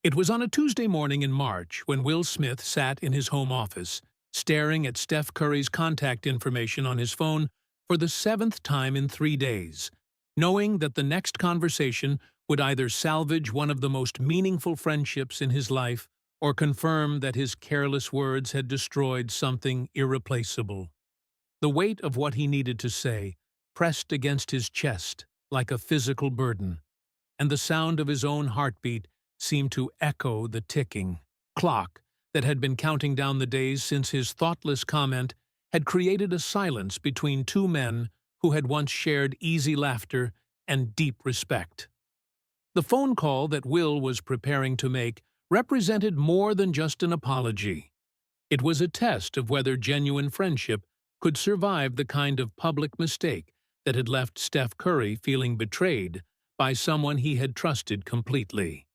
It was on a Tuesday morning in March when Will Smith sat in his home office, staring at Steph Curry's contact information on his phone for the seventh time in 3 days, knowing that the next conversation would either salvage one of the most meaningful friendships in his life or confirm that his careless words had destroyed something irreplaceable. The weight of what he needed to say pressed against his chest like a physical burden, and the sound of his own heartbeat seemed to echo the ticking clock that had been counting down the days since his thoughtless comment had created a silence between two men who had once shared easy laughter and deep respect. The phone call that Will was preparing to make represented more than just an apology. It was a test of whether genuine friendship could survive the kind of public mistake that had left Steph Curry feeling betrayed by someone he had trusted completely.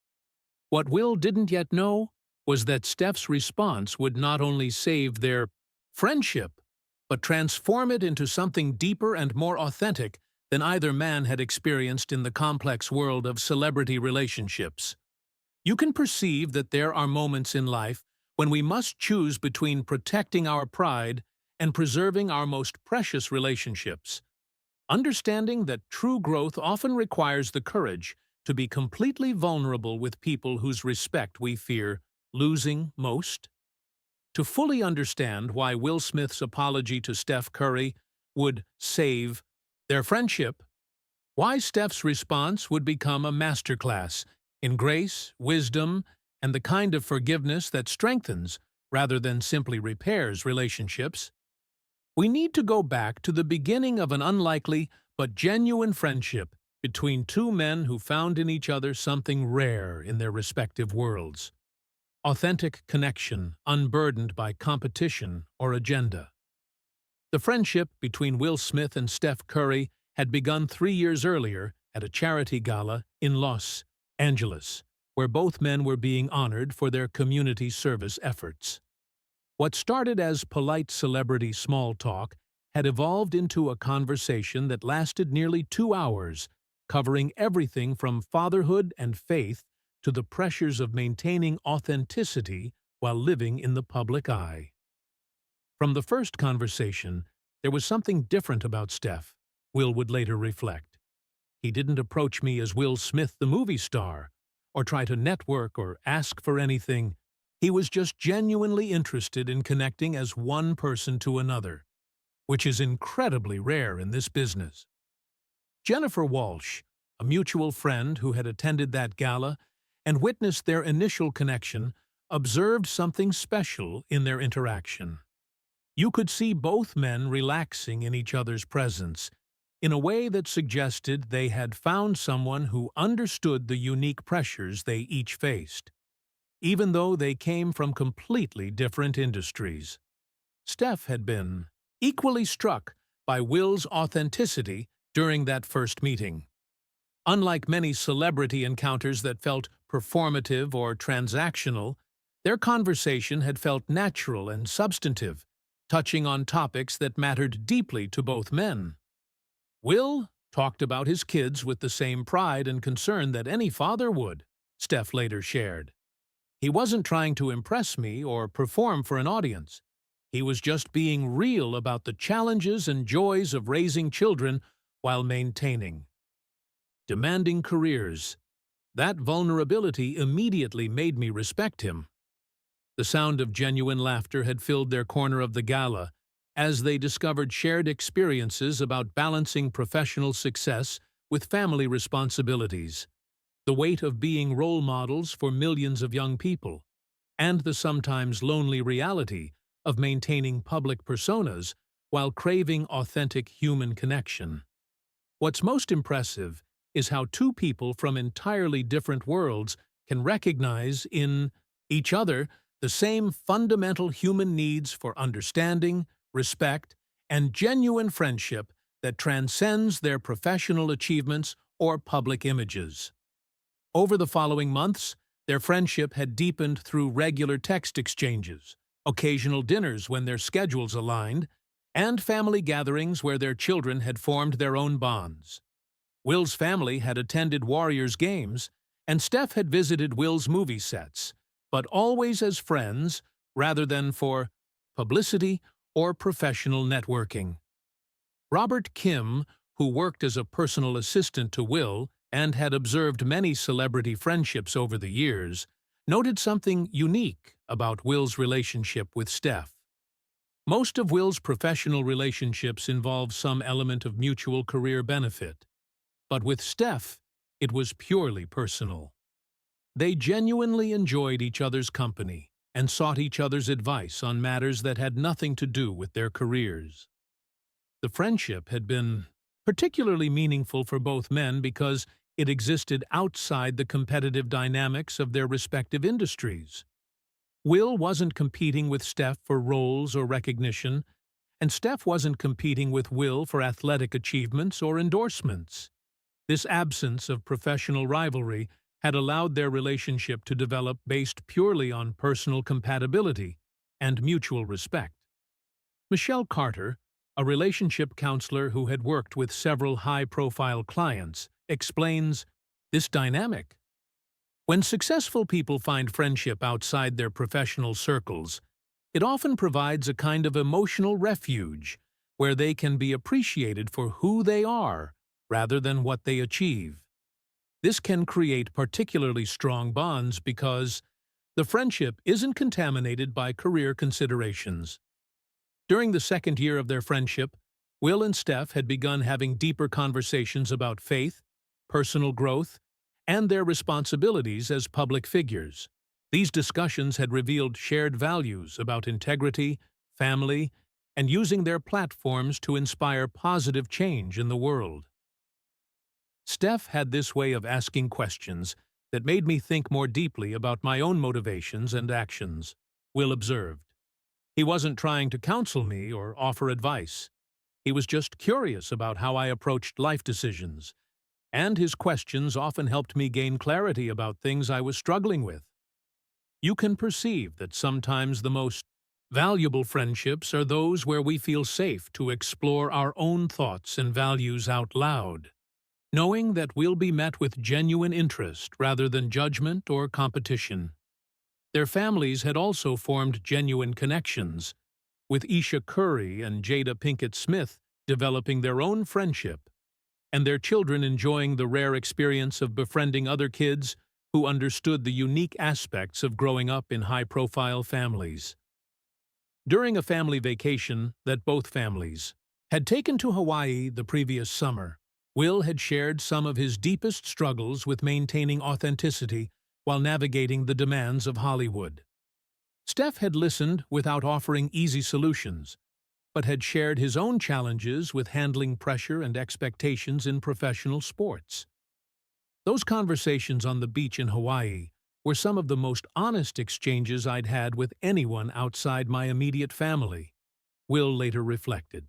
What Will didn't yet know was that Steph's response would not only save their friendship, but transform it into something deeper and more authentic than either man had experienced in the complex world of celebrity relationships. You can perceive that there are moments in life when we must choose between protecting our pride and preserving our most precious relationships. Understanding that true growth often requires the courage to be completely vulnerable with people whose respect we fear losing most. To fully understand why Will Smith's apology to Steph Curry would save their friendship, why Steph's response would become a masterclass in grace, wisdom, and the kind of forgiveness that strengthens rather than simply repairs relationships, we need to go back to the beginning of an unlikely but genuine friendship between two men who found in each other something rare in their respective worlds: authentic connection unburdened by competition or agenda. The friendship between Will Smith and Steph Curry had begun 3 years earlier at a charity gala in Los Angeles, where both men were being honored for their community service efforts. What started as polite celebrity small talk had evolved into a conversation that lasted nearly 2 hours, covering everything from fatherhood and faith to the pressures of maintaining authenticity while living in the public eye. From the first conversation, there was something different about Steph, Will would later reflect. He didn't approach me as Will Smith the movie star, or try to network or ask for anything. He was just genuinely interested in connecting as one person to another, which is incredibly rare in this business. Jennifer Walsh, a mutual friend who had attended that gala and witnessed their initial connection, observed something special in their interaction. You could see both men relaxing in each other's presence, in a way that suggested they had found someone who understood the unique pressures they each faced, even though they came from completely different industries. Steph had been equally struck by Will's authenticity during that first meeting. Unlike many celebrity encounters that felt performative or transactional, their conversation had felt natural and substantive, touching on topics that mattered deeply to both men. Will talked about his kids with the same pride and concern that any father would, Steph later shared. He wasn't trying to impress me or perform for an audience. He was just being real about the challenges and joys of raising children while maintaining demanding careers. That vulnerability immediately made me respect him. The sound of genuine laughter had filled their corner of the gala as they discovered shared experiences about balancing professional success with family responsibilities, the weight of being role models for millions of young people, and the sometimes lonely reality of maintaining public personas while craving authentic human connection. What's most impressive is how two people from entirely different worlds can recognize in each other the same fundamental human needs for understanding, respect, and genuine friendship that transcends their professional achievements or public images. Over the following months, their friendship had deepened through regular text exchanges, occasional dinners when their schedules aligned, and family gatherings where their children had formed their own bonds. Will's family had attended Warriors games, and Steph had visited Will's movie sets, but always as friends rather than for publicity or professional networking. Robert Kim, who worked as a personal assistant to Will and had observed many celebrity friendships over the years, noted something unique about Will's relationship with Steph. Most of Will's professional relationships involve some element of mutual career benefit, but with Steph, it was purely personal. They genuinely enjoyed each other's company and sought each other's advice on matters that had nothing to do with their careers. The friendship had been particularly meaningful for both men because it existed outside the competitive dynamics of their respective industries. Will wasn't competing with Steph for roles or recognition, and Steph wasn't competing with Will for athletic achievements or endorsements. This absence of professional rivalry had allowed their relationship to develop based purely on personal compatibility and mutual respect. Michelle Carter, a relationship counselor who had worked with several high-profile clients, explains this dynamic. When successful people find friendship outside their professional circles, it often provides a kind of emotional refuge where they can be appreciated for who they are rather than what they achieve. This can create particularly strong bonds because the friendship isn't contaminated by career considerations. During the second year of their friendship, Will and Steph had begun having deeper conversations about faith, personal growth, and their responsibilities as public figures. These discussions had revealed shared values about integrity, family, and using their platforms to inspire positive change in the world. Steph had this way of asking questions that made me think more deeply about my own motivations and actions, Will observed. He wasn't trying to counsel me or offer advice. He was just curious about how I approached life decisions, and his questions often helped me gain clarity about things I was struggling with. You can perceive that sometimes the most valuable friendships are those where we feel safe to explore our own thoughts and values out loud, knowing that we'll be met with genuine interest rather than judgment or competition. Their families had also formed genuine connections, with Isha Curry and Jada Pinkett Smith developing their own friendship, and their children enjoying the rare experience of befriending other kids who understood the unique aspects of growing up in high-profile families. During a family vacation that both families had taken to Hawaii the previous summer, Will had shared some of his deepest struggles with maintaining authenticity while navigating the demands of Hollywood. Steph had listened without offering easy solutions, but had shared his own challenges with handling pressure and expectations in professional sports. Those conversations on the beach in Hawaii were some of the most honest exchanges I'd had with anyone outside my immediate family, Will later reflected.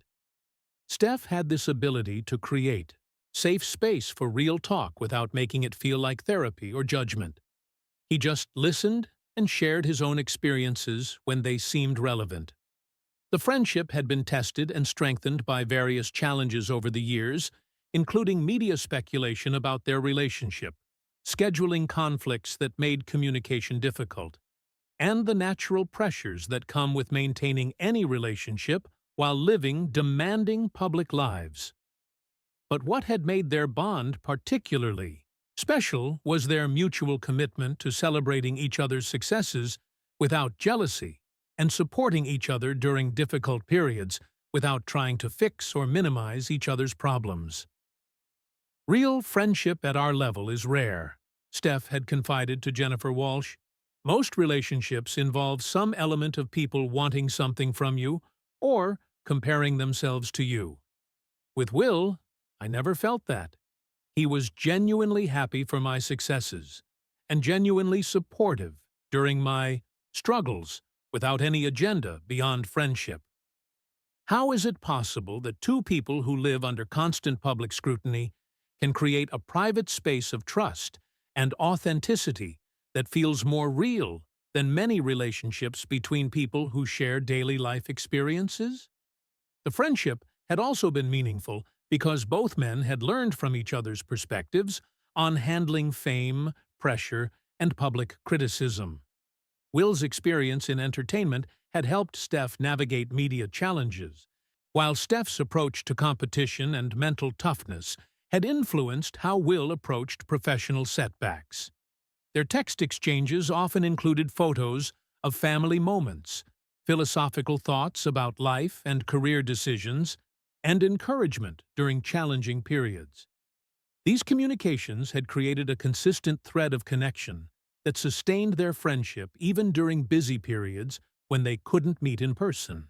Steph had this ability to create safe space for real talk without making it feel like therapy or judgment. He just listened and shared his own experiences when they seemed relevant. The friendship had been tested and strengthened by various challenges over the years, including media speculation about their relationship, scheduling conflicts that made communication difficult, and the natural pressures that come with maintaining any relationship while living demanding public lives. But what had made their bond particularly special was their mutual commitment to celebrating each other's successes without jealousy and supporting each other during difficult periods without trying to fix or minimize each other's problems. Real friendship at our level is rare, Steph had confided to Jennifer Walsh. Most relationships involve some element of people wanting something from you or comparing themselves to you. With Will, I never felt that. He was genuinely happy for my successes and genuinely supportive during my struggles without any agenda beyond friendship. How is it possible that two people who live under constant public scrutiny can create a private space of trust and authenticity that feels more real than many relationships between people who share daily life experiences? The friendship had also been meaningful because both men had learned from each other's perspectives on handling fame, pressure, and public criticism. Will's experience in entertainment had helped Steph navigate media challenges, while Steph's approach to competition and mental toughness had influenced how Will approached professional setbacks. Their text exchanges often included photos of family moments, philosophical thoughts about life and career decisions, and encouragement during challenging periods. These communications had created a consistent thread of connection that sustained their friendship even during busy periods when they couldn't meet in person.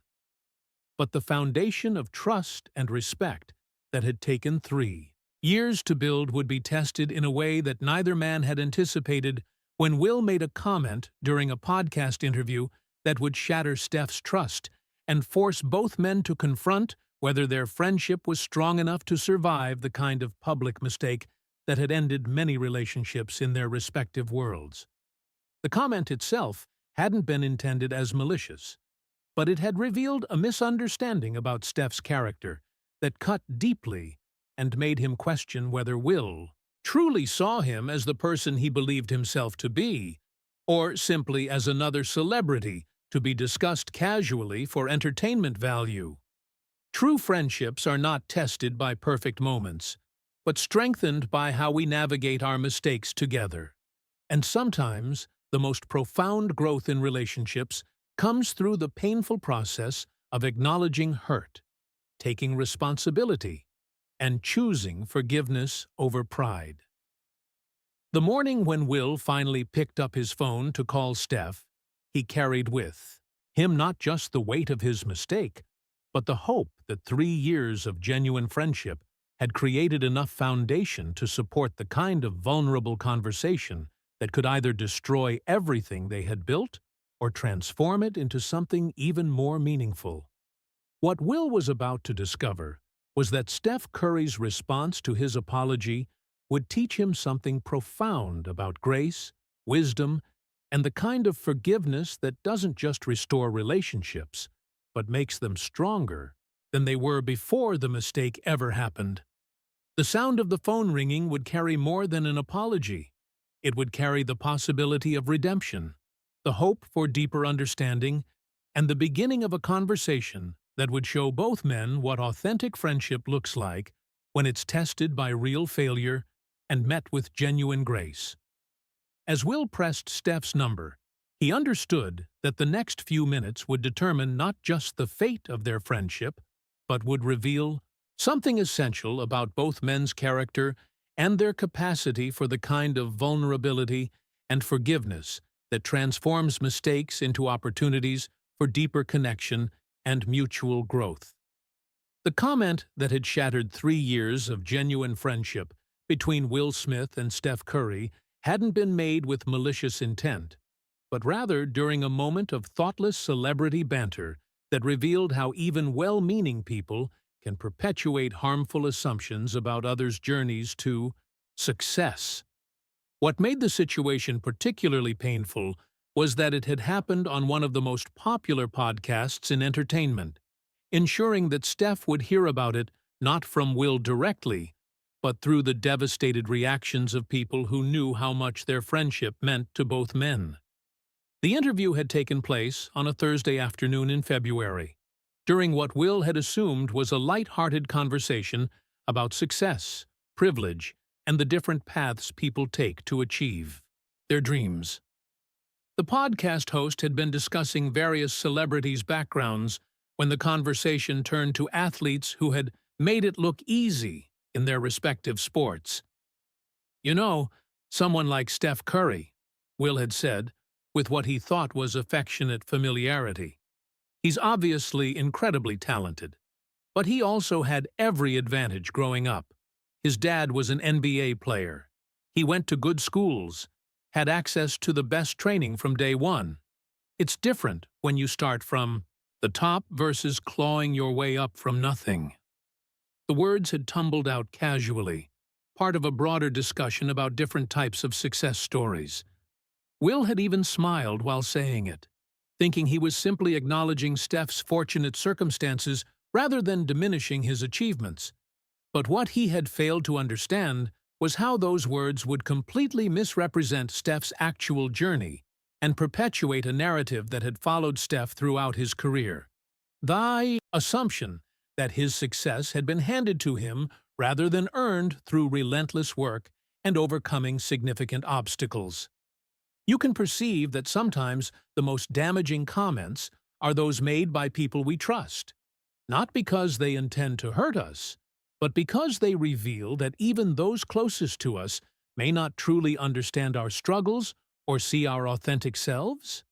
But the foundation of trust and respect that had taken 3 years to build would be tested in a way that neither man had anticipated when Will made a comment during a podcast interview that would shatter Steph's trust and force both men to confront whether their friendship was strong enough to survive the kind of public mistake that had ended many relationships in their respective worlds. The comment itself hadn't been intended as malicious, but it had revealed a misunderstanding about Steph's character that cut deeply and made him question whether Will truly saw him as the person he believed himself to be, or simply as another celebrity to be discussed casually for entertainment value. True friendships are not tested by perfect moments, but strengthened by how we navigate our mistakes together. And sometimes, the most profound growth in relationships comes through the painful process of acknowledging hurt, taking responsibility, and choosing forgiveness over pride. The morning when Will finally picked up his phone to call Steph, he carried with him not just the weight of his mistake, but the hope that 3 years of genuine friendship had created enough foundation to support the kind of vulnerable conversation that could either destroy everything they had built or transform it into something even more meaningful. What Will was about to discover was that Steph Curry's response to his apology would teach him something profound about grace, wisdom, and the kind of forgiveness that doesn't just restore relationships, but makes them stronger than they were before the mistake ever happened. The sound of the phone ringing would carry more than an apology. It would carry the possibility of redemption, the hope for deeper understanding, and the beginning of a conversation that would show both men what authentic friendship looks like when it's tested by real failure and met with genuine grace. As Will pressed Steph's number, he understood that the next few minutes would determine not just the fate of their friendship, but would reveal something essential about both men's character and their capacity for the kind of vulnerability and forgiveness that transforms mistakes into opportunities for deeper connection and mutual growth. The comment that had shattered 3 years of genuine friendship between Will Smith and Steph Curry hadn't been made with malicious intent, but rather during a moment of thoughtless celebrity banter that revealed how even well-meaning people can perpetuate harmful assumptions about others' journeys to success. What made the situation particularly painful was that it had happened on one of the most popular podcasts in entertainment, ensuring that Steph would hear about it not from Will directly, but through the devastated reactions of people who knew how much their friendship meant to both men. The interview had taken place on a Thursday afternoon in February, during what Will had assumed was a light-hearted conversation about success, privilege, and the different paths people take to achieve their dreams. The podcast host had been discussing various celebrities' backgrounds when the conversation turned to athletes who had made it look easy in their respective sports. "You know, someone like Steph Curry," Will had said, with what he thought was affectionate familiarity. "He's obviously incredibly talented, but he also had every advantage growing up. His dad was an NBA player. He went to good schools, had access to the best training from day one. It's different when you start from the top versus clawing your way up from nothing." The words had tumbled out casually, part of a broader discussion about different types of success stories. Will had even smiled while saying it, thinking he was simply acknowledging Steph's fortunate circumstances rather than diminishing his achievements. But what he had failed to understand was how those words would completely misrepresent Steph's actual journey and perpetuate a narrative that had followed Steph throughout his career. The assumption that his success had been handed to him rather than earned through relentless work and overcoming significant obstacles. You can perceive that sometimes the most damaging comments are those made by people we trust, not because they intend to hurt us, but because they reveal that even those closest to us may not truly understand our struggles or see our authentic selves.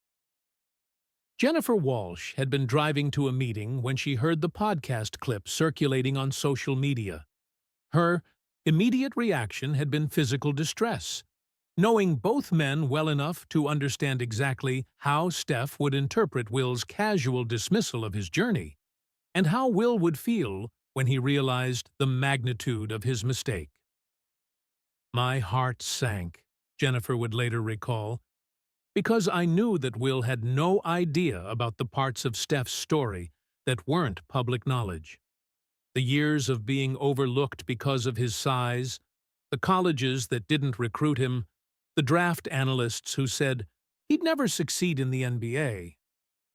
Jennifer Walsh had been driving to a meeting when she heard the podcast clip circulating on social media. Her immediate reaction had been physical distress. Knowing both men well enough to understand exactly how Steph would interpret Will's casual dismissal of his journey, and how Will would feel when he realized the magnitude of his mistake. My heart sank, Jennifer would later recall, because I knew that Will had no idea about the parts of Steph's story that weren't public knowledge. The years of being overlooked because of his size, the colleges that didn't recruit him, the draft analysts who said he'd never succeed in the NBA.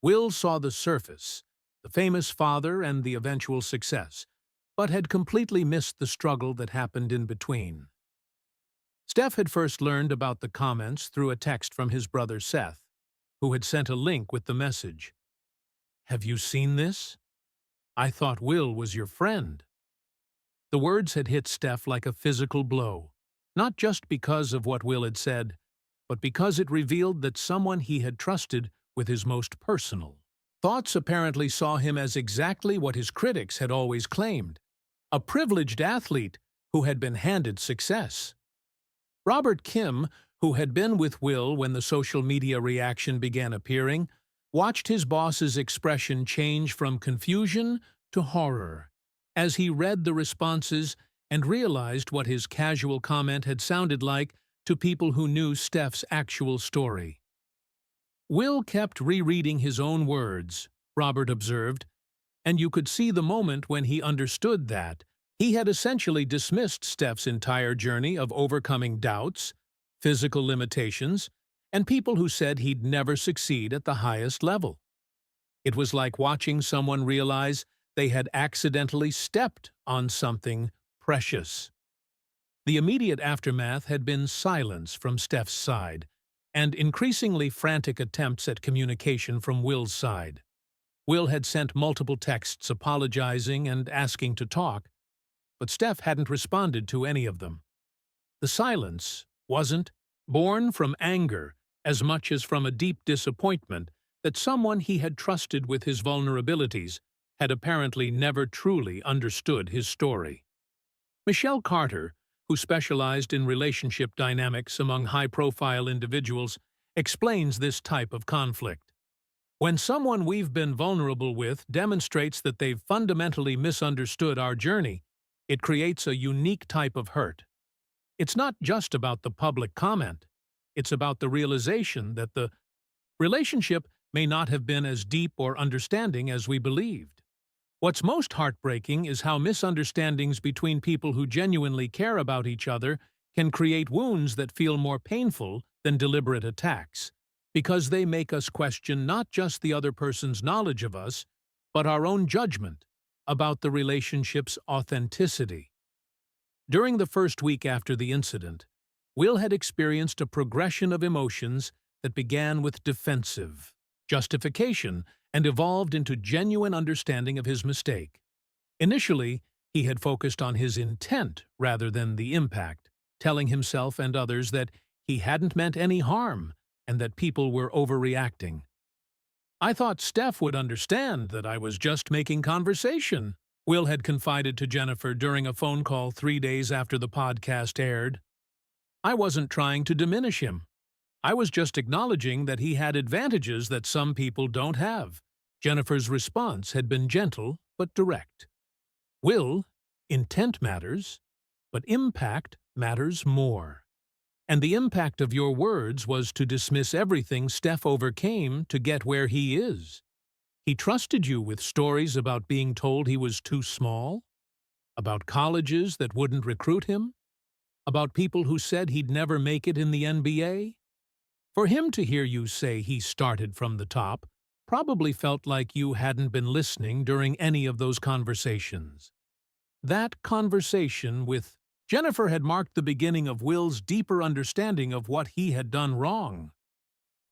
Will saw the surface, the famous father and the eventual success, but had completely missed the struggle that happened in between. Steph had first learned about the comments through a text from his brother Seth, who had sent a link with the message. "Have you seen this? I thought Will was your friend." The words had hit Steph like a physical blow, not just because of what Will had said, but because it revealed that someone he had trusted with his most personal thoughts apparently saw him as exactly what his critics had always claimed, a privileged athlete who had been handed success. Robert Kim, who had been with Will when the social media reaction began appearing, watched his boss's expression change from confusion to horror as he read the responses and realized what his casual comment had sounded like to people who knew Steph's actual story. Will kept rereading his own words, Robert observed, and you could see the moment when he understood that he had essentially dismissed Steph's entire journey of overcoming doubts, physical limitations, and people who said he'd never succeed at the highest level. It was like watching someone realize they had accidentally stepped on something precious. The immediate aftermath had been silence from Steph's side, and increasingly frantic attempts at communication from Will's side. Will had sent multiple texts apologizing and asking to talk, but Steph hadn't responded to any of them. The silence wasn't born from anger as much as from a deep disappointment that someone he had trusted with his vulnerabilities had apparently never truly understood his story. Michelle Carter, who specialized in relationship dynamics among high-profile individuals, explains this type of conflict. When someone we've been vulnerable with demonstrates that they've fundamentally misunderstood our journey, it creates a unique type of hurt. It's not just about the public comment. It's about the realization that the relationship may not have been as deep or understanding as we believed. What's most heartbreaking is how misunderstandings between people who genuinely care about each other can create wounds that feel more painful than deliberate attacks, because they make us question not just the other person's knowledge of us, but our own judgment about the relationship's authenticity. During the first week after the incident, Will had experienced a progression of emotions that began with defensive justification and evolved into genuine understanding of his mistake. Initially, he had focused on his intent rather than the impact, telling himself and others that he hadn't meant any harm and that people were overreacting. "I thought Steph would understand that I was just making conversation," Will had confided to Jennifer during a phone call 3 days after the podcast aired. "I wasn't trying to diminish him. I was just acknowledging that he had advantages that some people don't have." Jennifer's response had been gentle but direct. "Will, intent matters, but impact matters more. And the impact of your words was to dismiss everything Steph overcame to get where he is. He trusted you with stories about being told he was too small, about colleges that wouldn't recruit him, About people who said he'd never make it in the NBA? For him to hear you say he started from the top probably felt like you hadn't been listening during any of those conversations. That conversation with Jennifer had marked the beginning of Will's deeper understanding of what he had done wrong.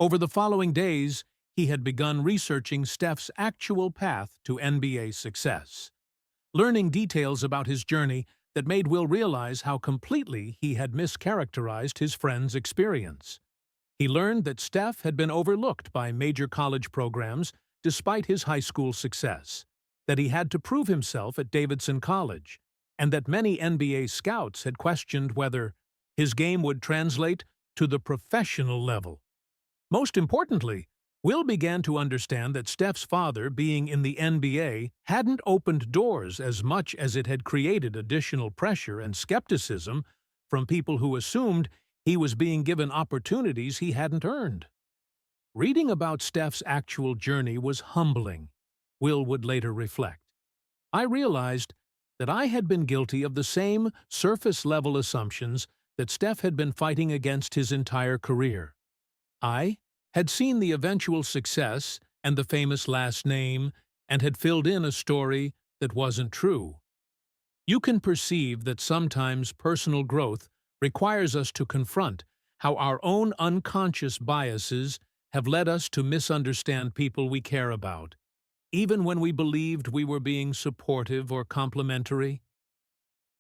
Over the following days, he had begun researching Steph's actual path to NBA success, learning details about his journey that made Will realize how completely he had mischaracterized his friend's experience. He learned that Steph had been overlooked by major college programs despite his high school success, that he had to prove himself at Davidson College, and that many NBA scouts had questioned whether his game would translate to the professional level. Most importantly, Will began to understand that Steph's father being in the NBA hadn't opened doors as much as it had created additional pressure and skepticism from people who assumed he was being given opportunities he hadn't earned. Reading about Steph's actual journey was humbling, Will would later reflect. I realized that I had been guilty of the same surface-level assumptions that Steph had been fighting against his entire career. I had seen the eventual success and the famous last name and had filled in a story that wasn't true. You can perceive that sometimes personal growth requires us to confront how our own unconscious biases have led us to misunderstand people we care about, even when we believed we were being supportive or complimentary.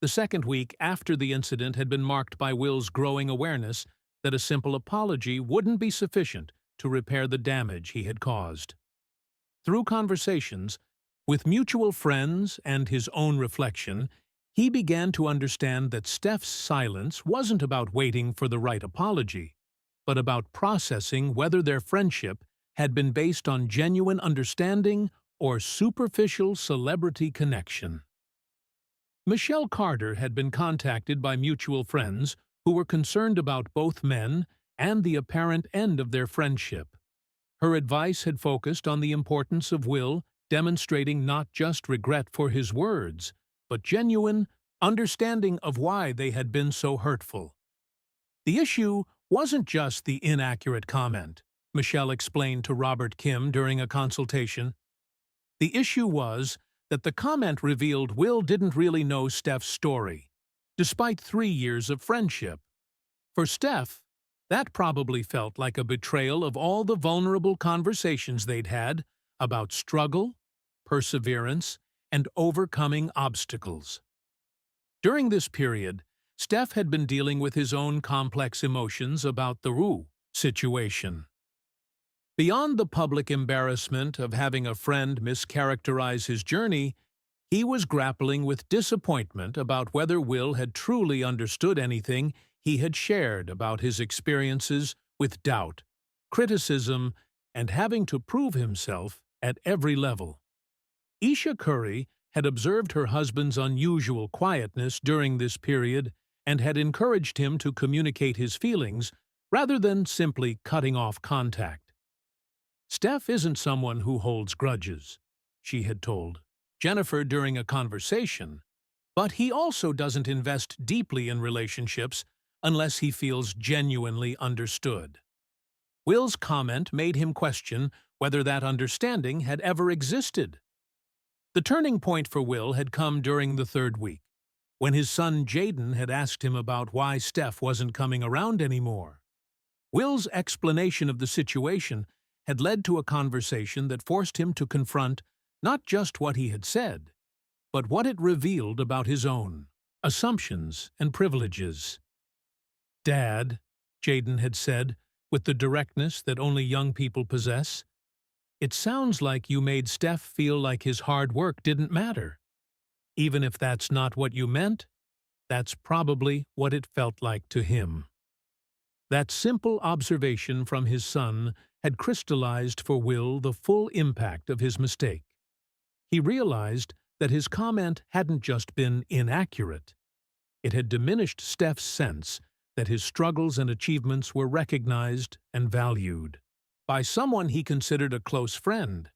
The second week after the incident had been marked by Will's growing awareness that a simple apology wouldn't be sufficient to repair the damage he had caused. Through conversations, with mutual friends and his own reflection, he began to understand that Steph's silence wasn't about waiting for the right apology, but about processing whether their friendship had been based on genuine understanding or superficial celebrity connection. Michelle Carter had been contacted by mutual friends who were concerned about both men and the apparent end of their friendship. Her advice had focused on the importance of Will demonstrating not just regret for his words, but genuine understanding of why they had been so hurtful. The issue wasn't just the inaccurate comment, Michelle explained to Robert Kim during a consultation. The issue was that the comment revealed Will didn't really know Steph's story, despite 3 years of friendship. For Steph, that probably felt like a betrayal of all the vulnerable conversations they'd had about struggle, perseverance, and overcoming obstacles. During this period, Steph had been dealing with his own complex emotions about the Wu situation. Beyond the public embarrassment of having a friend mischaracterize his journey, he was grappling with disappointment about whether Will had truly understood anything he had shared about his experiences with doubt, criticism, and having to prove himself at every level. Isha Curry had observed her husband's unusual quietness during this period and had encouraged him to communicate his feelings rather than simply cutting off contact. Steph isn't someone who holds grudges, she had told Jennifer during a conversation, but he also doesn't invest deeply in relationships unless he feels genuinely understood. Will's comment made him question whether that understanding had ever existed. The turning point for Will had come during the 3rd week, when his son Jaden had asked him about why Steph wasn't coming around anymore. Will's explanation of the situation had led to a conversation that forced him to confront not just what he had said, but what it revealed about his own assumptions and privileges. "Dad," Jaden had said, with the directness that only young people possess, "it sounds like you made Steph feel like his hard work didn't matter. Even if that's not what you meant, that's probably what it felt like to him." That simple observation from his son had crystallized for Will the full impact of his mistake. He realized that his comment hadn't just been inaccurate. It had diminished Steph's sense that his struggles and achievements were recognized and valued by someone he considered a close friend.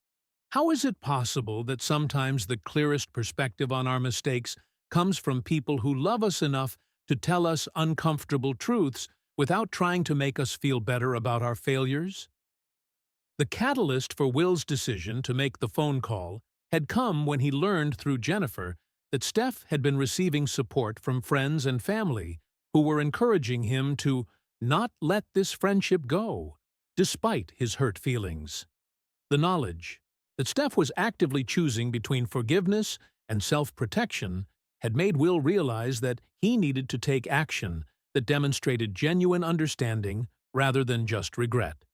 How is it possible that sometimes the clearest perspective on our mistakes comes from people who love us enough to tell us uncomfortable truths without trying to make us feel better about our failures? The catalyst for Will's decision to make the phone call had come when he learned through Jennifer that Steph had been receiving support from friends and family who were encouraging him to not let this friendship go, despite his hurt feelings. The knowledge that Steph was actively choosing between forgiveness and self-protection had made Will realize that he needed to take action that demonstrated genuine understanding rather than just regret.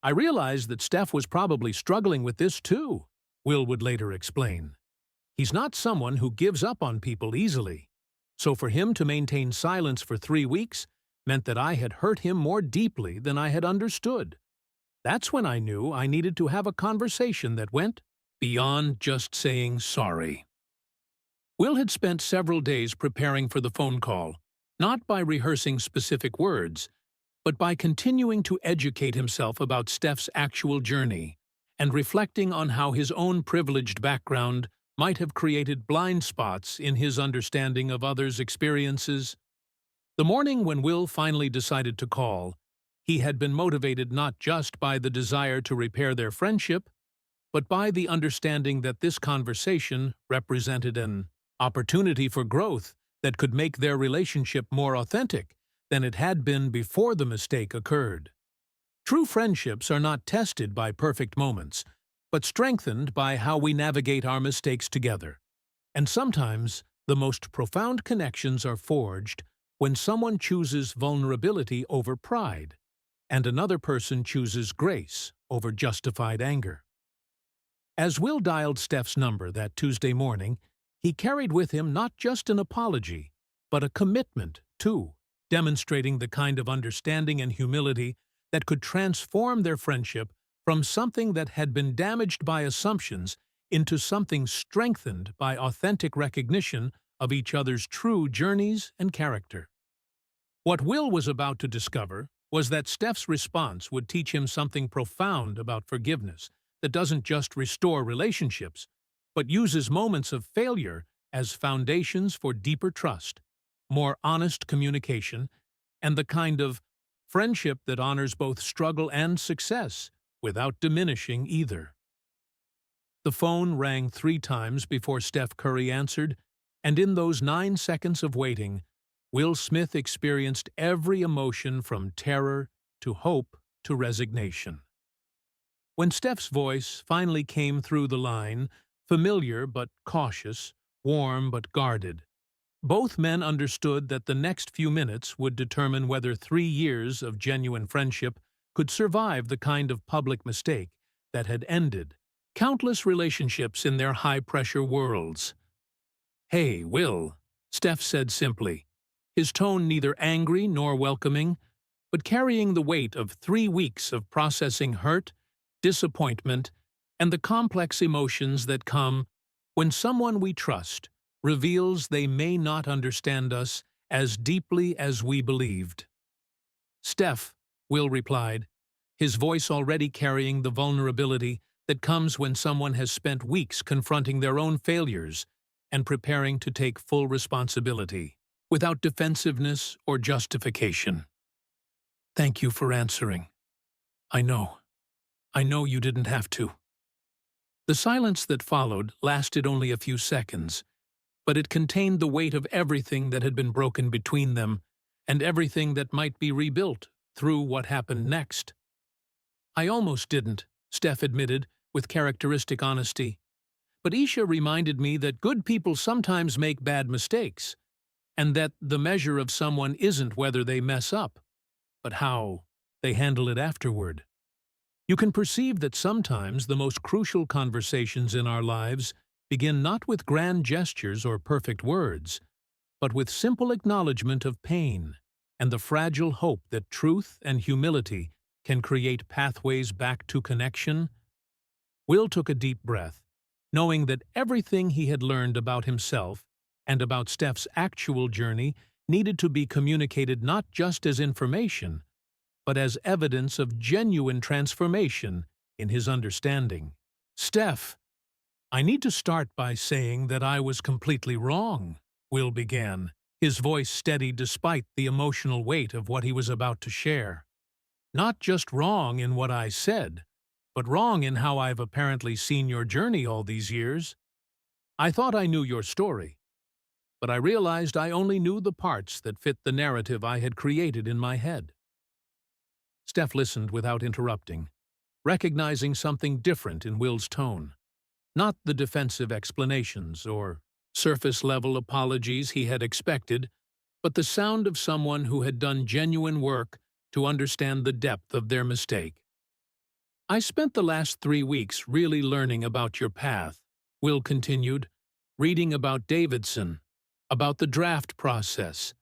"I realized that Steph was probably struggling with this too," Will would later explain. "He's not someone who gives up on people easily. So for him to maintain silence for 3 weeks meant that I had hurt him more deeply than I had understood. That's when I knew I needed to have a conversation that went beyond just saying sorry." Will had spent several days preparing for the phone call, not by rehearsing specific words, but by continuing to educate himself about Steph's actual journey and reflecting on how his own privileged background might have created blind spots in his understanding of others' experiences. The morning when Will finally decided to call, he had been motivated not just by the desire to repair their friendship, but by the understanding that this conversation represented an opportunity for growth that could make their relationship more authentic than it had been before the mistake occurred. True friendships are not tested by perfect moments, but strengthened by how we navigate our mistakes together. And sometimes, the most profound connections are forged when someone chooses vulnerability over pride, and another person chooses grace over justified anger. As Will dialed Steph's number that Tuesday morning, he carried with him not just an apology, but a commitment, too, demonstrating the kind of understanding and humility that could transform their friendship from something that had been damaged by assumptions into something strengthened by authentic recognition of each other's true journeys and character. What Will was about to discover was that Steph's response would teach him something profound about forgiveness that doesn't just restore relationships, but uses moments of failure as foundations for deeper trust, more honest communication, and the kind of friendship that honors both struggle and success without diminishing either. The phone rang 3 times before Steph Curry answered, and in those 9 seconds of waiting, Will Smith experienced every emotion from terror to hope to resignation. When Steph's voice finally came through the line, familiar but cautious, warm but guarded, both men understood that the next few minutes would determine whether 3 years of genuine friendship could survive the kind of public mistake that had ended countless relationships in their high-pressure worlds. "Hey, Will," Steph said simply, his tone neither angry nor welcoming, but carrying the weight of 3 weeks of processing hurt, disappointment, and the complex emotions that come when someone we trust reveals they may not understand us as deeply as we believed. "Steph," Will replied, his voice already carrying the vulnerability that comes when someone has spent weeks confronting their own failures and preparing to take full responsibility, without defensiveness or justification. "Thank you for answering. I know you didn't have to." The silence that followed lasted only a few seconds, but it contained the weight of everything that had been broken between them and everything that might be rebuilt through what happened next. "I almost didn't," Steph admitted with characteristic honesty. "But Isha reminded me that good people sometimes make bad mistakes, and that the measure of someone isn't whether they mess up, but how they handle it afterward. You can perceive that sometimes the most crucial conversations in our lives begin not with grand gestures or perfect words, but with simple acknowledgement of pain and the fragile hope that truth and humility can create pathways back to connection." Will took a deep breath, knowing that everything he had learned about himself and about Steph's actual journey needed to be communicated not just as information, but as evidence of genuine transformation in his understanding. "Steph, I need to start by saying that I was completely wrong," Will began, his voice steady despite the emotional weight of what he was about to share. "Not just wrong in what I said, but wrong in how I've apparently seen your journey all these years. I thought I knew your story, but I realized I only knew the parts that fit the narrative I had created in my head." Steph listened without interrupting, recognizing something different in Will's tone. Not the defensive explanations or surface-level apologies he had expected, but the sound of someone who had done genuine work to understand the depth of their mistake. "I spent the last 3 weeks really learning about your path," Will continued, "reading about Davidson, about the draft process,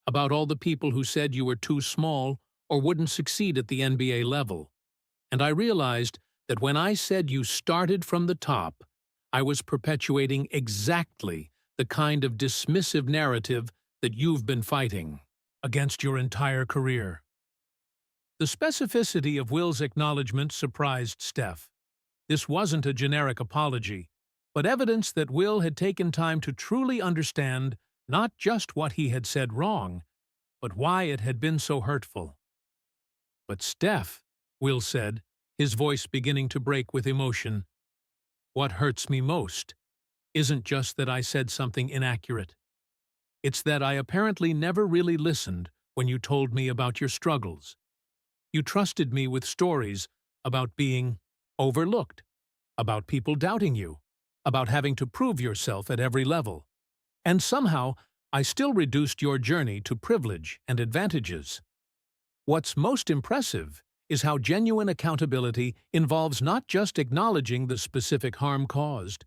about all the people who said you were too small or wouldn't succeed at the NBA level. And I realized that when I said you started from the top, I was perpetuating exactly the kind of dismissive narrative that you've been fighting against your entire career." The specificity of Will's acknowledgement surprised Steph. This wasn't a generic apology, but evidence that Will had taken time to truly understand not just what he had said wrong, but why it had been so hurtful. "But Steph," Will said, his voice beginning to break with emotion, "what hurts me most isn't just that I said something inaccurate. It's that I apparently never really listened when you told me about your struggles. You trusted me with stories about being overlooked, about people doubting you, about having to prove yourself at every level. And somehow, I still reduced your journey to privilege and advantages. What's most impressive is how genuine accountability involves not just acknowledging the specific harm caused,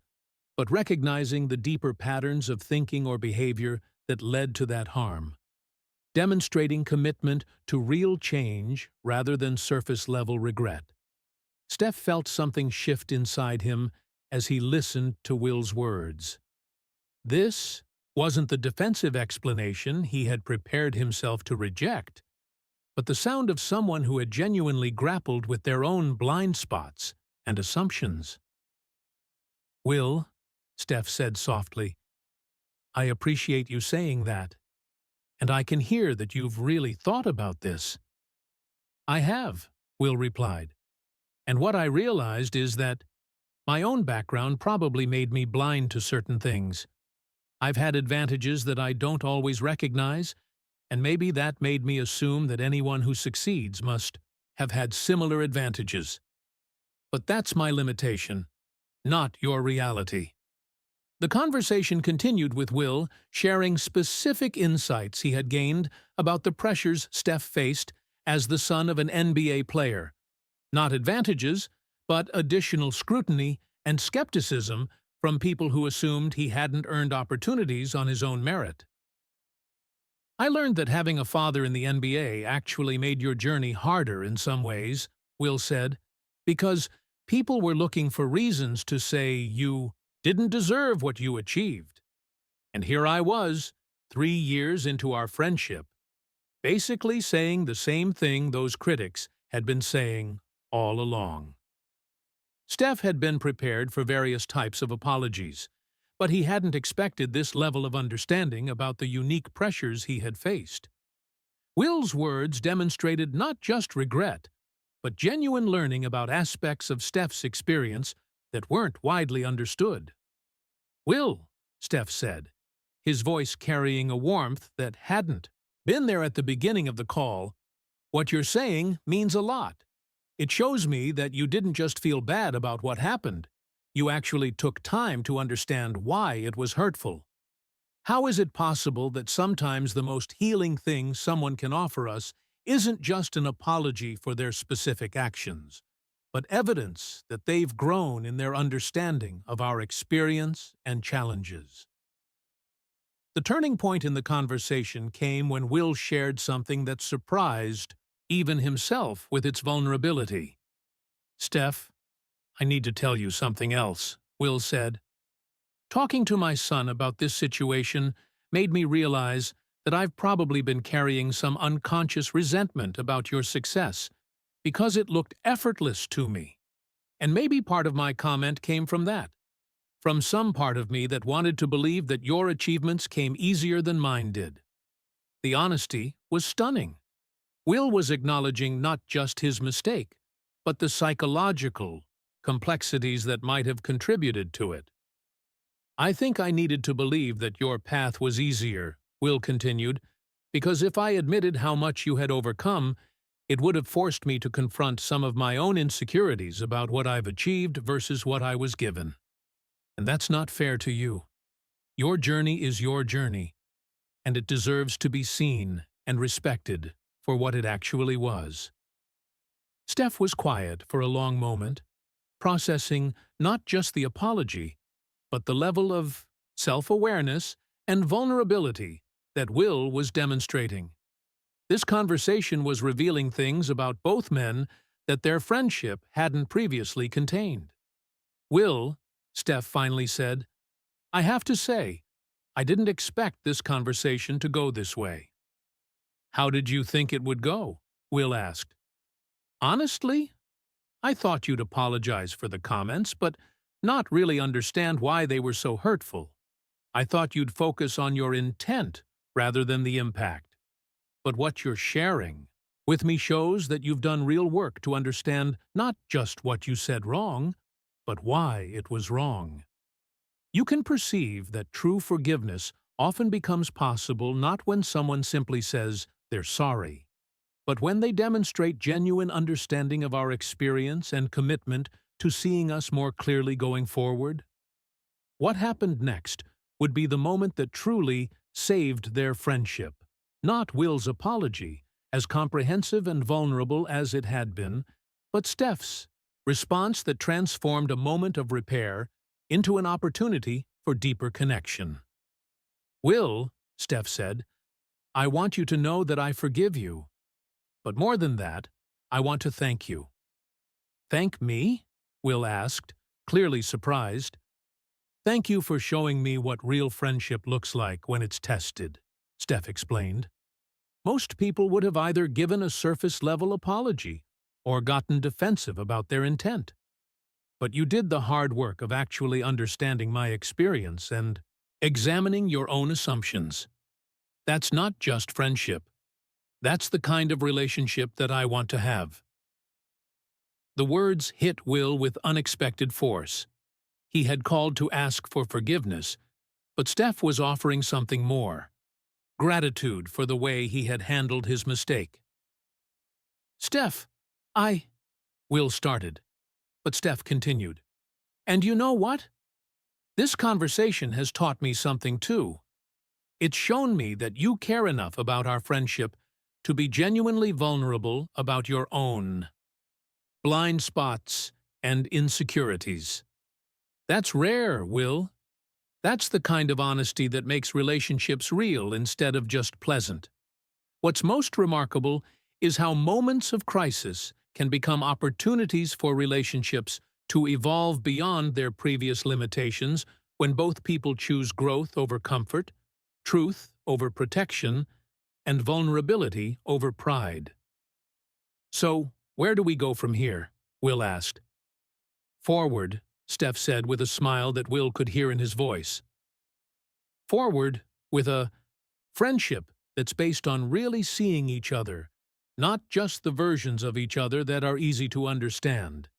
but recognizing the deeper patterns of thinking or behavior that led to that harm, demonstrating commitment to real change rather than surface-level regret." Steph felt something shift inside him as he listened to Will's words. This wasn't the defensive explanation he had prepared himself to reject, but the sound of someone who had genuinely grappled with their own blind spots and assumptions. "Will," Steph said softly, "I appreciate you saying that, and I can hear that you've really thought about this." "I have," Will replied, "and what I realized is that my own background probably made me blind to certain things. I've had advantages that I don't always recognize, and maybe that made me assume that anyone who succeeds must have had similar advantages. But that's my limitation, not your reality." The conversation continued with Will sharing specific insights he had gained about the pressures Steph faced as the son of an NBA player. Not advantages, but additional scrutiny and skepticism from people who assumed he hadn't earned opportunities on his own merit. "I learned that having a father in the NBA actually made your journey harder in some ways," Will said, "because people were looking for reasons to say you didn't deserve what you achieved. And here I was, 3 years into our friendship, basically saying the same thing those critics had been saying all along." Steph had been prepared for various types of apologies, but he hadn't expected this level of understanding about the unique pressures he had faced. Will's words demonstrated not just regret, but genuine learning about aspects of Steph's experience that weren't widely understood. "Will," Steph said, his voice carrying a warmth that hadn't been there at the beginning of the call, "what you're saying means a lot. It shows me that you didn't just feel bad about what happened. You actually took time to understand why it was hurtful. How is it possible that sometimes the most healing thing someone can offer us isn't just an apology for their specific actions, but evidence that they've grown in their understanding of our experience and challenges?" The turning point in the conversation came when Will shared something that surprised even himself with its vulnerability. "Steph, I need to tell you something else," Will said. "Talking to my son about this situation made me realize that I've probably been carrying some unconscious resentment about your success because it looked effortless to me. And maybe part of my comment came from that, from some part of me that wanted to believe that your achievements came easier than mine did. The honesty was stunning. Will was acknowledging not just his mistake, but the psychological complexities that might have contributed to it. I think I needed to believe that your path was easier, Will continued, because if I admitted how much you had overcome, it would have forced me to confront some of my own insecurities about what I've achieved versus what I was given. And that's not fair to you. Your journey is your journey, and it deserves to be seen and respected for what it actually was. Steph was quiet for a long moment, processing not just the apology, but the level of self-awareness and vulnerability that Will was demonstrating. This conversation was revealing things about both men that their friendship hadn't previously contained. Will, Steph finally said, I have to say, I didn't expect this conversation to go this way. How did you think it would go? Will asked. Honestly, I thought you'd apologize for the comments, but not really understand why they were so hurtful. I thought you'd focus on your intent rather than the impact. But what you're sharing with me shows that you've done real work to understand not just what you said wrong, but why it was wrong. You can perceive that true forgiveness often becomes possible not when someone simply says they're sorry, but when they demonstrate genuine understanding of our experience and commitment to seeing us more clearly going forward. What happened next would be the moment that truly saved their friendship. Not Will's apology, as comprehensive and vulnerable as it had been, but Steph's response that transformed a moment of repair into an opportunity for deeper connection. Will, Steph said, I want you to know that I forgive you. But more than that, I want to thank you. Thank me? Will asked, clearly surprised. Thank you for showing me what real friendship looks like when it's tested, Steph explained. Most people would have either given a surface-level apology or gotten defensive about their intent. But you did the hard work of actually understanding my experience and examining your own assumptions. That's not just friendship. That's the kind of relationship that I want to have. The words hit Will with unexpected force. He had called to ask for forgiveness, but Steph was offering something more. Gratitude for the way he had handled his mistake. Steph, Will started, but Steph continued. And you know what? This conversation has taught me something too. It's shown me that you care enough about our friendship to be genuinely vulnerable about your own blind spots and insecurities. That's rare, Will. That's the kind of honesty that makes relationships real instead of just pleasant. What's most remarkable is how moments of crisis can become opportunities for relationships to evolve beyond their previous limitations when both people choose growth over comfort, truth over protection, and vulnerability over pride. So, where do we go from here? Will asked. Forward, Steph said with a smile that Will could hear in his voice. Forward with a friendship that's based on really seeing each other, not just the versions of each other that are easy to understand.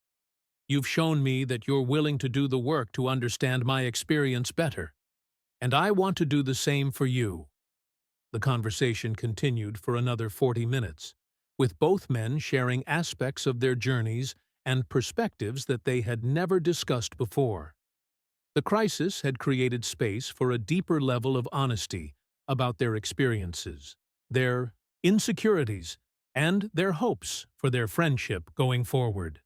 You've shown me that you're willing to do the work to understand my experience better, and I want to do the same for you. The conversation continued for another 40 minutes, with both men sharing aspects of their journeys and perspectives that they had never discussed before. The crisis had created space for a deeper level of honesty about their experiences, their insecurities, and their hopes for their friendship going forward.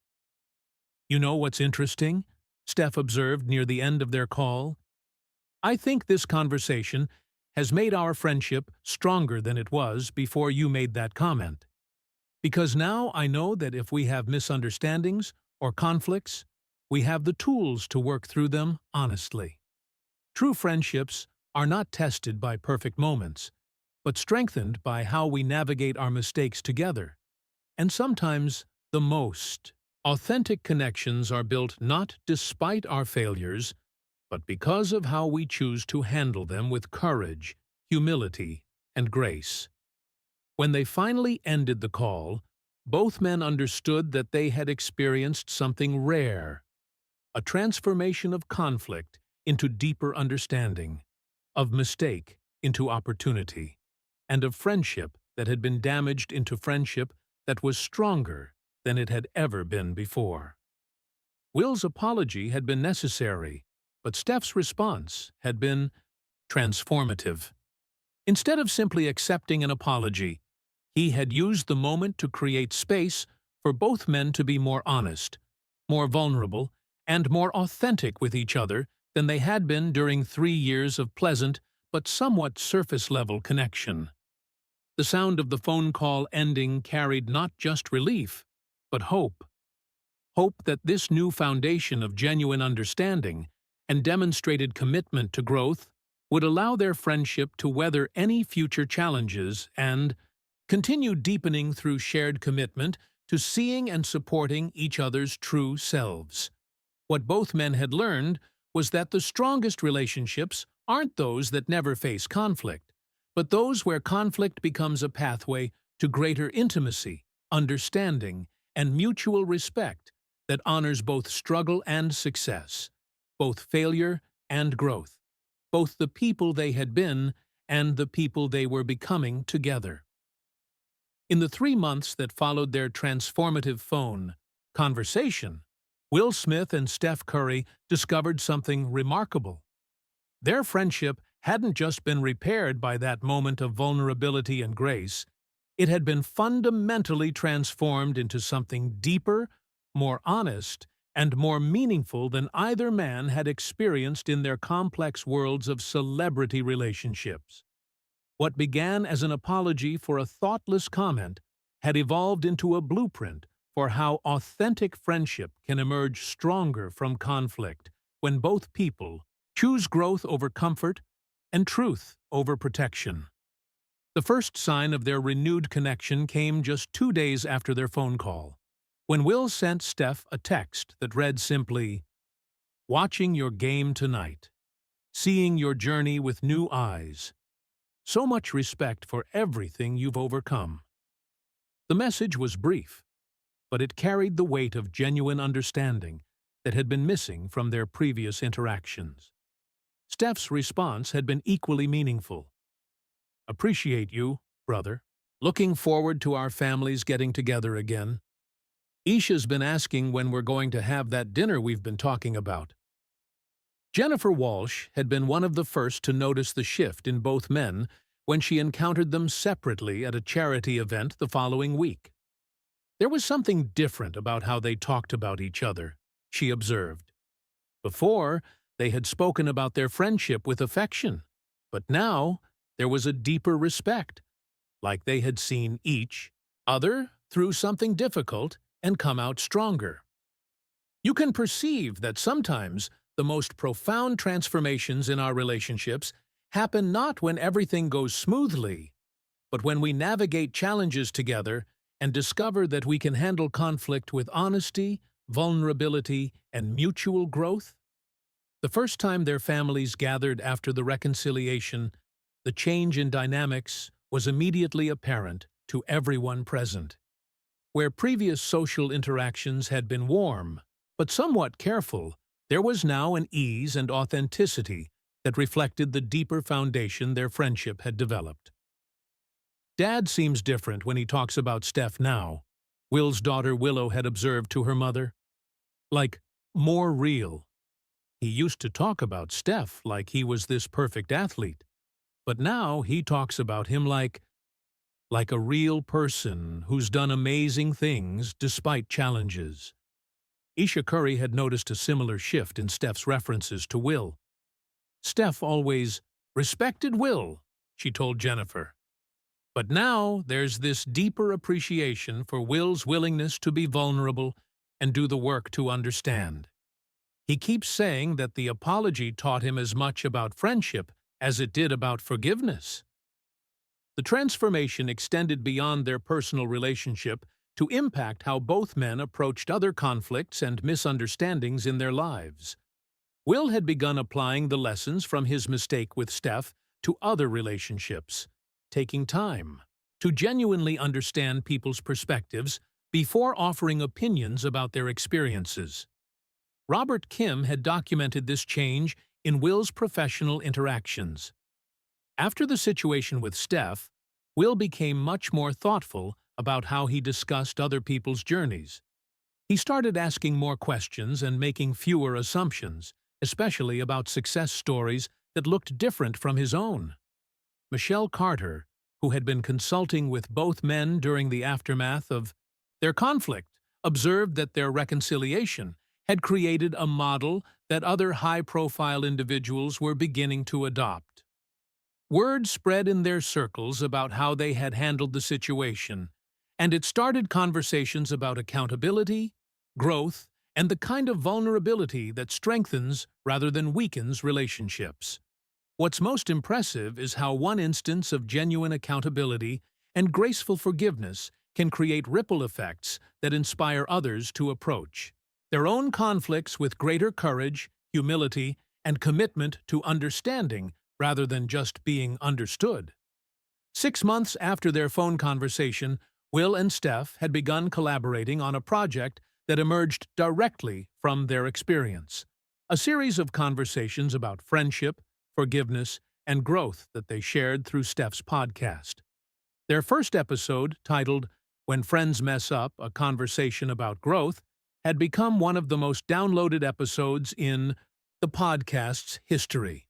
You know what's interesting? Steph observed near the end of their call. I think this conversation has made our friendship stronger than it was before you made that comment. Because now I know that if we have misunderstandings or conflicts, we have the tools to work through them honestly. True friendships are not tested by perfect moments, but strengthened by how we navigate our mistakes together. And sometimes the most authentic connections are built not despite our failures, but because of how we choose to handle them with courage, humility, and grace. When they finally ended the call, both men understood that they had experienced something rare, a transformation of conflict into deeper understanding, of mistake into opportunity, and of friendship that had been damaged into friendship that was stronger than it had ever been before. Will's apology had been necessary, but Steph's response had been transformative. Instead of simply accepting an apology, he had used the moment to create space for both men to be more honest, more vulnerable, and more authentic with each other than they had been during 3 years of pleasant but somewhat surface-level connection. The sound of the phone call ending carried not just relief, but hope. Hope that this new foundation of genuine understanding and demonstrated commitment to growth would allow their friendship to weather any future challenges and continue deepening through shared commitment to seeing and supporting each other's true selves. What both men had learned was that the strongest relationships aren't those that never face conflict, but those where conflict becomes a pathway to greater intimacy, understanding, and mutual respect that honors both struggle and success, both failure and growth, both the people they had been and the people they were becoming together. In the 3 months that followed their transformative phone conversation, Will Smith and Steph Curry discovered something remarkable. Their friendship hadn't just been repaired by that moment of vulnerability and grace, it had been fundamentally transformed into something deeper, more honest, and more meaningful than either man had experienced in their complex worlds of celebrity relationships. What began as an apology for a thoughtless comment had evolved into a blueprint for how authentic friendship can emerge stronger from conflict when both people choose growth over comfort and truth over protection. The first sign of their renewed connection came just 2 days after their phone call, when Will sent Steph a text that read simply, "Watching your game tonight. Seeing your journey with new eyes. So much respect for everything you've overcome." The message was brief, but it carried the weight of genuine understanding that had been missing from their previous interactions. Steph's response had been equally meaningful. "Appreciate you, brother. Looking forward to our families getting together again. Isha's been asking when we're going to have that dinner we've been talking about." Jennifer Walsh had been one of the first to notice the shift in both men when she encountered them separately at a charity event the following week. There was something different about how they talked about each other, she observed. Before, they had spoken about their friendship with affection, but now there was a deeper respect, like they had seen each other through something difficult and come out stronger. You can perceive that sometimes the most profound transformations in our relationships happen not when everything goes smoothly, but when we navigate challenges together and discover that we can handle conflict with honesty, vulnerability, and mutual growth. The first time their families gathered after the reconciliation, the change in dynamics was immediately apparent to everyone present. Where previous social interactions had been warm, but somewhat careful, there was now an ease and authenticity that reflected the deeper foundation their friendship had developed. "Dad seems different when he talks about Steph now," Will's daughter Willow had observed to her mother. "Like, more real. He used to talk about Steph like he was this perfect athlete, but now he talks about him like a real person who's done amazing things despite challenges." Isha Curry had noticed a similar shift in Steph's references to Will. "Steph always respected Will," she told Jennifer. "But now there's this deeper appreciation for Will's willingness to be vulnerable and do the work to understand. He keeps saying that the apology taught him as much about friendship as it did about forgiveness." The transformation extended beyond their personal relationship to impact how both men approached other conflicts and misunderstandings in their lives. Will had begun applying the lessons from his mistake with Steph to other relationships, taking time to genuinely understand people's perspectives before offering opinions about their experiences. Robert Kim had documented this change in Will's professional interactions. After the situation with Steph, Will became much more thoughtful about how he discussed other people's journeys. He started asking more questions and making fewer assumptions, especially about success stories that looked different from his own. Michelle Carter, who had been consulting with both men during the aftermath of their conflict, observed that their reconciliation had created a model that other high-profile individuals were beginning to adopt. Word spread in their circles about how they had handled the situation, and it started conversations about accountability, growth, and the kind of vulnerability that strengthens rather than weakens relationships. What's most impressive is how one instance of genuine accountability and graceful forgiveness can create ripple effects that inspire others to approach their own conflicts with greater courage, humility, and commitment to understanding rather than just being understood. 6 months after their phone conversation, Will and Steph had begun collaborating on a project that emerged directly from their experience, a series of conversations about friendship, forgiveness, and growth that they shared through Steph's podcast. Their first episode, titled When Friends Mess Up, A Conversation About Growth, had become one of the most downloaded episodes in the podcast's history.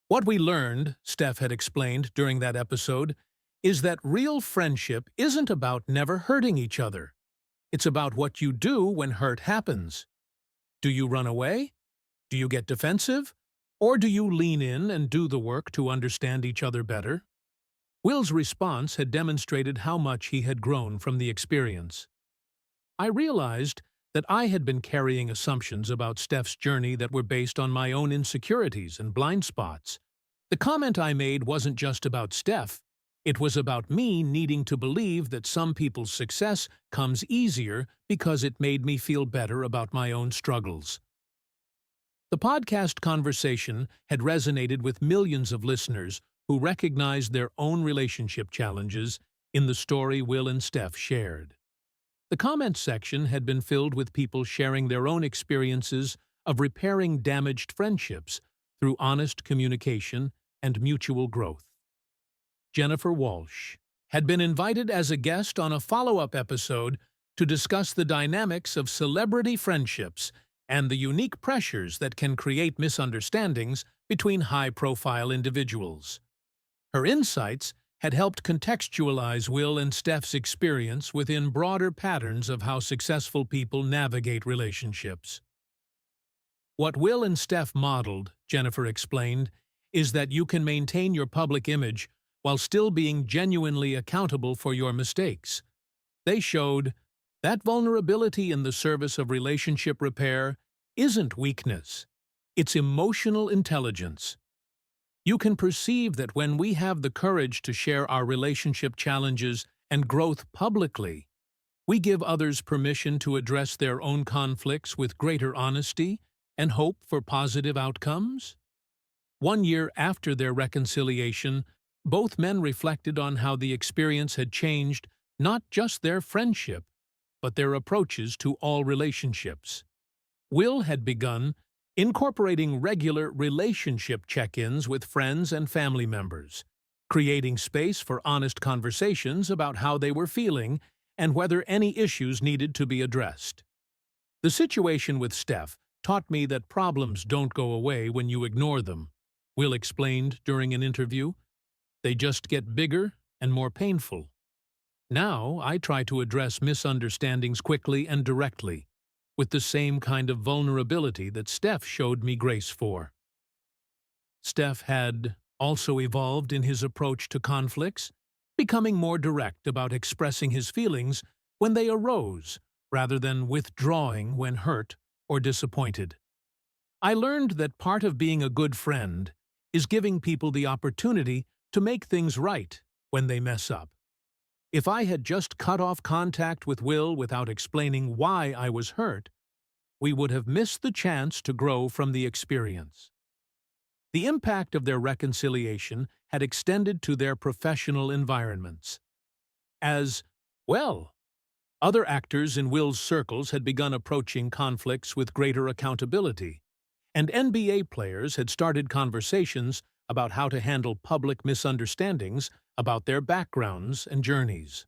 What we learned, Steph had explained during that episode, is that real friendship isn't about never hurting each other. It's about what you do when hurt happens. Do you run away? Do you get defensive? Or do you lean in and do the work to understand each other better? Will's response had demonstrated how much he had grown from the experience. I realized that I had been carrying assumptions about Steph's journey that were based on my own insecurities and blind spots. The comment I made wasn't just about Steph. It was about me needing to believe that some people's success comes easier because it made me feel better about my own struggles. The podcast conversation had resonated with millions of listeners who recognized their own relationship challenges in the story Will and Steph shared. The comments section had been filled with people sharing their own experiences of repairing damaged friendships through honest communication and mutual growth. Jennifer Walsh had been invited as a guest on a follow-up episode to discuss the dynamics of celebrity friendships and the unique pressures that can create misunderstandings between high-profile individuals. Her insights had helped contextualize Will and Steph's experience within broader patterns of how successful people navigate relationships. What Will and Steph modeled, Jennifer explained, is that you can maintain your public image while still being genuinely accountable for your mistakes. They showed that vulnerability in the service of relationship repair isn't weakness, it's emotional intelligence. You can perceive that when we have the courage to share our relationship challenges and growth publicly, we give others permission to address their own conflicts with greater honesty and hope for positive outcomes. 1 year after their reconciliation, both men reflected on how the experience had changed not just their friendship, but their approaches to all relationships. Will had begun incorporating regular relationship check-ins with friends and family members, creating space for honest conversations about how they were feeling and whether any issues needed to be addressed. The situation with Steph taught me that problems don't go away when you ignore them, Will explained during an interview. They just get bigger and more painful. Now I try to address misunderstandings quickly and directly, with the same kind of vulnerability that Steph showed me grace for. Steph had also evolved in his approach to conflicts, becoming more direct about expressing his feelings when they arose, rather than withdrawing when hurt or disappointed. I learned that part of being a good friend is giving people the opportunity to make things right when they mess up. If I had just cut off contact with Will without explaining why I was hurt, we would have missed the chance to grow from the experience. The impact of their reconciliation had extended to their professional environments. As well, other actors in Will's circles had begun approaching conflicts with greater accountability, and NBA players had started conversations about how to handle public misunderstandings about their backgrounds and journeys.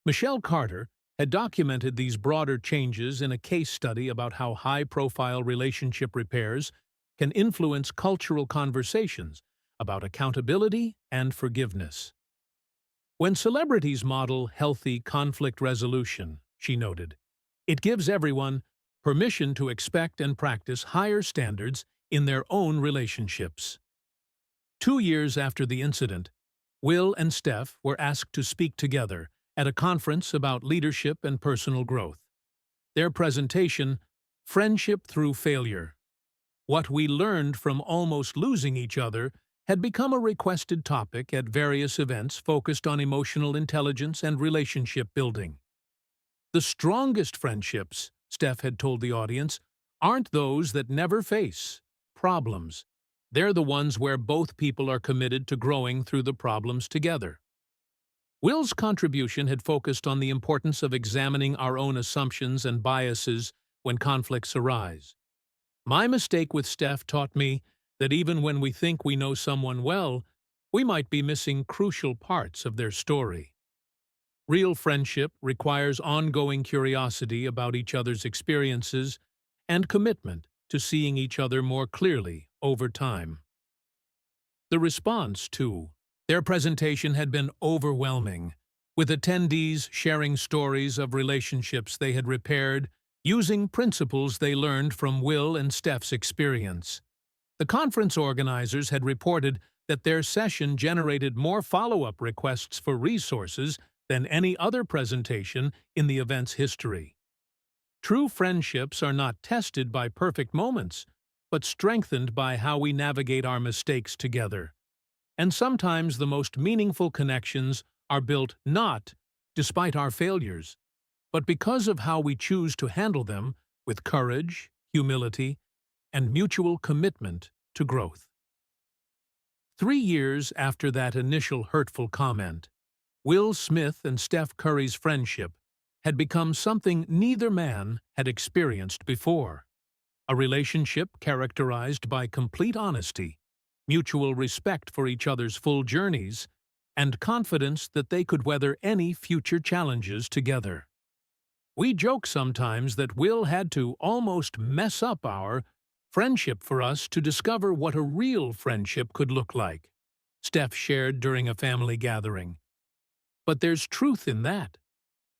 Michelle Carter had documented these broader changes in a case study about how high-profile relationship repairs can influence cultural conversations about accountability and forgiveness. When celebrities model healthy conflict resolution, she noted, it gives everyone permission to expect and practice higher standards in their own relationships. 2 years after the incident, Will and Steph were asked to speak together at a conference about leadership and personal growth. Their presentation, Friendship Through Failure, What We Learned from Almost Losing Each Other, had become a requested topic at various events focused on emotional intelligence and relationship building. The strongest friendships, Steph had told the audience, aren't those that never face problems. They're the ones where both people are committed to growing through the problems together. Will's contribution had focused on the importance of examining our own assumptions and biases when conflicts arise. My mistake with Steph taught me that even when we think we know someone well, we might be missing crucial parts of their story. Real friendship requires ongoing curiosity about each other's experiences and commitment to seeing each other more clearly over time. The response to their presentation had been overwhelming, with attendees sharing stories of relationships they had repaired using principles they learned from Will and Steph's experience. The conference organizers had reported that their session generated more follow-up requests for resources than any other presentation in the event's history. True friendships are not tested by perfect moments, but strengthened by how we navigate our mistakes together. And sometimes the most meaningful connections are built not despite our failures, but because of how we choose to handle them with courage, humility, and mutual commitment to growth. 3 years after that initial hurtful comment, Will Smith and Steph Curry's friendship had become something neither man had experienced before. A relationship characterized by complete honesty, mutual respect for each other's full journeys, and confidence that they could weather any future challenges together. We joke sometimes that Will had to almost mess up our friendship for us to discover what a real friendship could look like, Steph shared during a family gathering. But there's truth in that.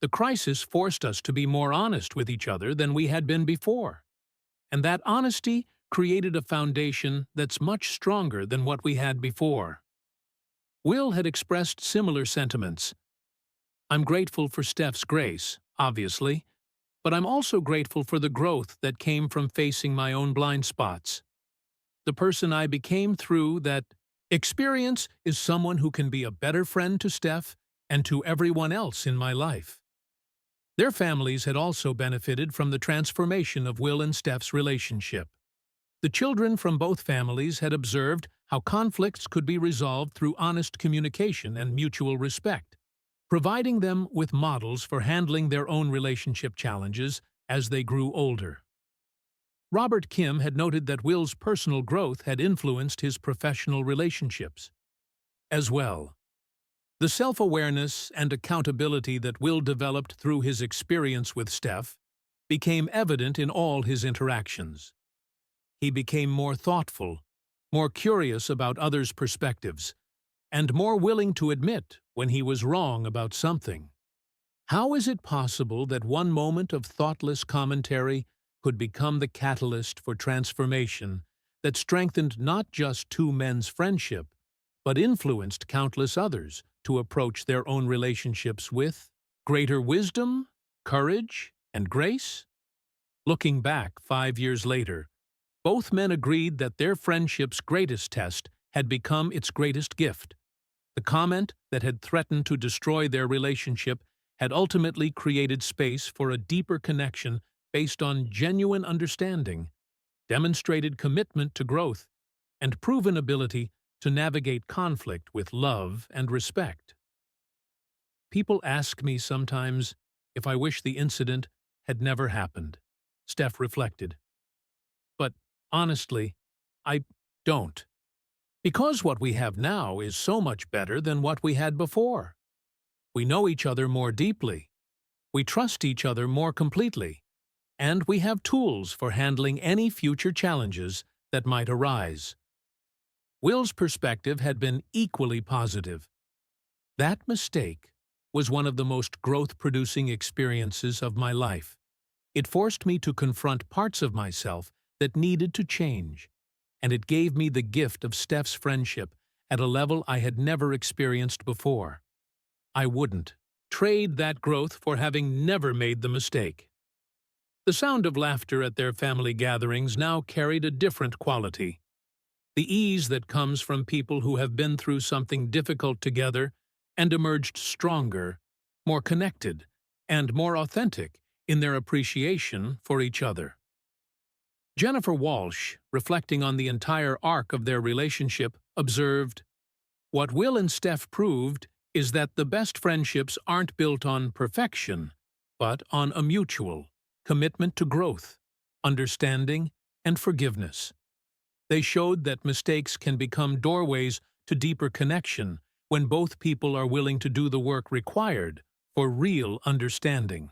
The crisis forced us to be more honest with each other than we had been before. And that honesty created a foundation that's much stronger than what we had before. Will had expressed similar sentiments. I'm grateful for Steph's grace, obviously, but I'm also grateful for the growth that came from facing my own blind spots. The person I became through that experience is someone who can be a better friend to Steph and to everyone else in my life. Their families had also benefited from the transformation of Will and Steph's relationship. The children from both families had observed how conflicts could be resolved through honest communication and mutual respect, providing them with models for handling their own relationship challenges as they grew older. Robert Kim had noted that Will's personal growth had influenced his professional relationships as well. The self-awareness and accountability that Will developed through his experience with Steph became evident in all his interactions. He became more thoughtful, more curious about others' perspectives, and more willing to admit when he was wrong about something. How is it possible that one moment of thoughtless commentary could become the catalyst for transformation that strengthened not just two men's friendship, but influenced countless others to approach their own relationships with greater wisdom, courage, and grace? Looking back 5 years later, both men agreed that their friendship's greatest test had become its greatest gift. The comment that had threatened to destroy their relationship had ultimately created space for a deeper connection based on genuine understanding, demonstrated commitment to growth, and proven ability to navigate conflict with love and respect. People ask me sometimes if I wish the incident had never happened, Steph reflected. But honestly, I don't. Because what we have now is so much better than what we had before. We know each other more deeply. We trust each other more completely. And we have tools for handling any future challenges that might arise. Will's perspective had been equally positive. That mistake was one of the most growth-producing experiences of my life. It forced me to confront parts of myself that needed to change, and it gave me the gift of Steph's friendship at a level I had never experienced before. I wouldn't trade that growth for having never made the mistake. The sound of laughter at their family gatherings now carried a different quality. The ease that comes from people who have been through something difficult together and emerged stronger, more connected, and more authentic in their appreciation for each other. Jennifer Walsh, reflecting on the entire arc of their relationship, observed, "What Will and Steph proved is that the best friendships aren't built on perfection, but on a mutual commitment to growth, understanding, and forgiveness. They showed that mistakes can become doorways to deeper connection when both people are willing to do the work required for real understanding.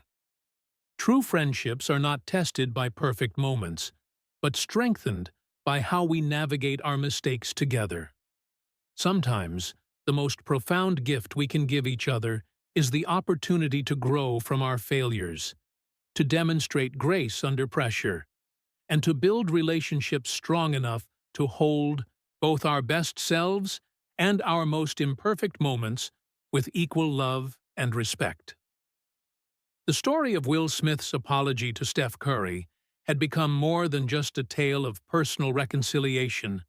True friendships are not tested by perfect moments, but strengthened by how we navigate our mistakes together. Sometimes, the most profound gift we can give each other is the opportunity to grow from our failures, to demonstrate grace under pressure, and to build relationships strong enough to hold both our best selves and our most imperfect moments with equal love and respect." The story of Will Smith's apology to Steph Curry had become more than just a tale of personal reconciliation.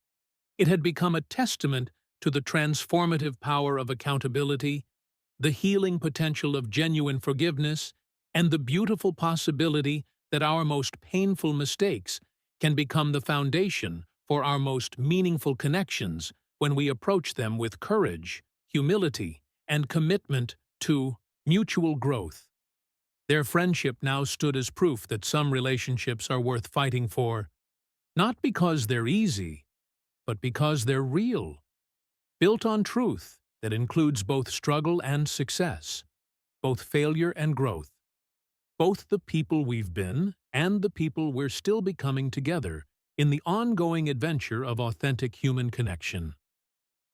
It had become a testament to the transformative power of accountability, the healing potential of genuine forgiveness, and the beautiful possibility that our most painful mistakes can become the foundation for our most meaningful connections when we approach them with courage, humility, and commitment to mutual growth. Their friendship now stood as proof that some relationships are worth fighting for, not because they're easy, but because they're real, built on truth that includes both struggle and success, both failure and growth, both the people we've been and the people we're still becoming together in the ongoing adventure of authentic human connection.